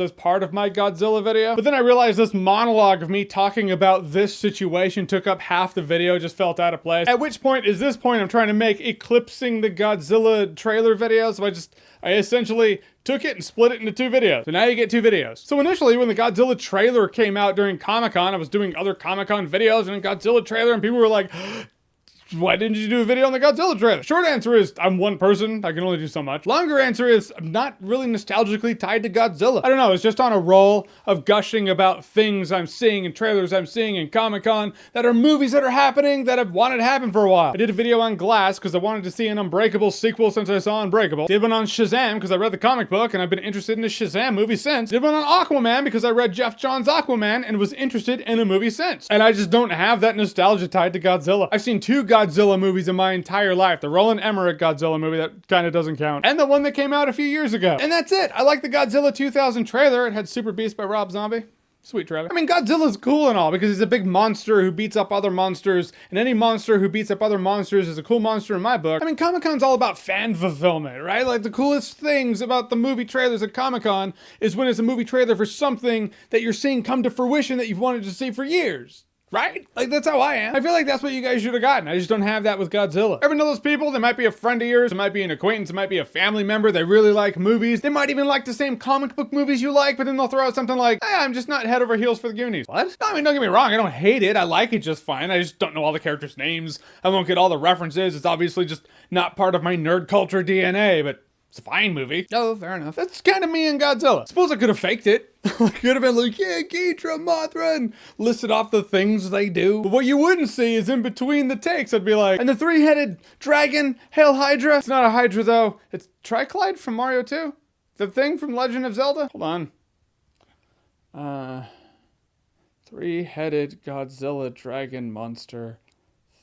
as part of my Godzilla video. But then I realized this monologue of me talking about this situation took up half the video, just felt out of place. At which point is this point I'm trying to make eclipsing the Godzilla trailer video. So I essentially took it and split it into 2 videos. So now you get 2 videos. So initially when the Godzilla trailer came out during Comic-Con, I was doing other Comic-Con videos and a Godzilla trailer and people were like, why didn't you do a video on the Godzilla trailer? Short answer is, I'm one person, I can only do so much. Longer answer is, I'm not really nostalgically tied to Godzilla. I don't know, it's just on a roll of gushing about things I'm seeing and trailers I'm seeing in Comic-Con that are movies that are happening that I've wanted to happen for a while. I did a video on Glass because I wanted to see an Unbreakable sequel since I saw Unbreakable. Did one on Shazam because I read the comic book and I've been interested in the Shazam movie since. Did one on Aquaman because I read Jeff Johns' Aquaman and was interested in a movie since. And I just don't have that nostalgia tied to Godzilla. I've seen 2 Godzilla movies in my entire life. The Roland Emmerich Godzilla movie, that kind of doesn't count. And the one that came out a few years ago. And that's it. I like the Godzilla 2000 trailer. It had Super Beast by Rob Zombie. Sweet trailer. I mean, Godzilla's cool and all because he's a big monster who beats up other monsters, and any monster who beats up other monsters is a cool monster in my book. I mean, Comic-Con's all about fan fulfillment, right? Like, the coolest things about the movie trailers at Comic-Con is when it's a movie trailer for something that you're seeing come to fruition that you've wanted to see for years. Right? Like, that's how I am. I feel like that's what you guys should have gotten. I just don't have that with Godzilla. Ever know those people? They might be a friend of yours. It might be an acquaintance. It might be a family member. They really like movies. They might even like the same comic book movies you like, but then they'll throw out something like, hey, I'm just not head over heels for the Goonies. What? No, I mean, don't get me wrong. I don't hate it. I like it just fine. I just don't know all the characters' names. I won't get all the references. It's obviously just not part of my nerd culture DNA, but it's a fine movie. Oh, fair enough. That's kind of me and Godzilla. Suppose I could have faked it. I could have been like, yeah, Ghidra, Mothra, and listed off the things they do. But what you wouldn't see is in between the takes, I'd be like, and the 3-headed dragon, Hail Hydra. It's not a Hydra though. It's Triclide from Mario 2. The thing from Legend of Zelda. Hold on. 3-headed Godzilla dragon monster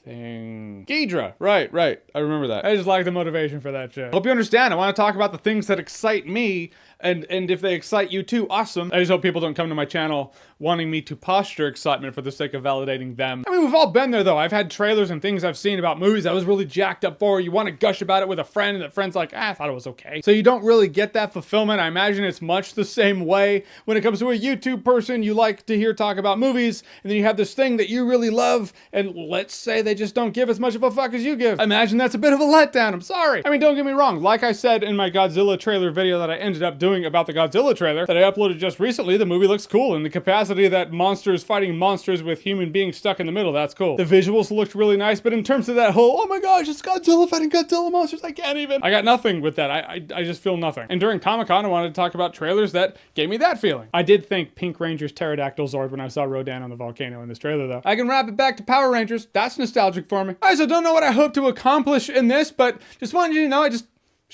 thing. Ghidra. Right. I remember that. I just like the motivation for that shit. Hope you understand. I want to talk about the things that excite me, and if they excite you too, awesome. I just hope people don't come to my channel wanting me to posture excitement for the sake of validating them. I mean, we've all been there though. I've had trailers and things I've seen about movies I was really jacked up for. You want to gush about it with a friend, and that friend's like, I thought it was okay. So you don't really get that fulfillment. I imagine it's much the same way when it comes to a YouTube person. You like to hear talk about movies, and then you have this thing that you really love, and let's say they just don't give as much of a fuck as you give. I imagine that's a bit of a letdown. I'm sorry. I mean, don't get me wrong. Like I said in my Godzilla trailer video that I ended up doing about the Godzilla trailer that I uploaded just recently, the movie looks cool in the capacity that monsters fighting monsters with human beings stuck in the middle. That's cool. The visuals looked really nice, but in terms of that whole, oh my gosh, it's Godzilla fighting Godzilla monsters, I can't even. I got nothing with that. I just feel nothing. And during Comic-Con, I wanted to talk about trailers that gave me that feeling. I did think Pink Ranger's Pterodactyl Zord when I saw Rodan on the volcano in this trailer though. I can wrap it back to Power Rangers. That's nostalgic for me. I also don't know what I hope to accomplish in this, but just wanted you to know I just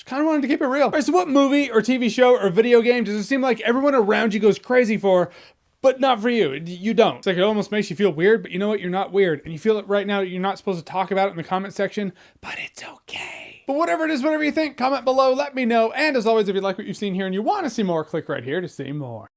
kind of wanted to keep it real. All right, so what movie or TV show or video game does it seem like everyone around you goes crazy for, but not for you? You don't. It's like it almost makes you feel weird, but you know what? You're not weird. And you feel it right now. You're not supposed to talk about it in the comment section, but it's okay. But whatever it is, whatever you think, comment below, let me know. And as always, if you like what you've seen here and you want to see more, click right here to see more.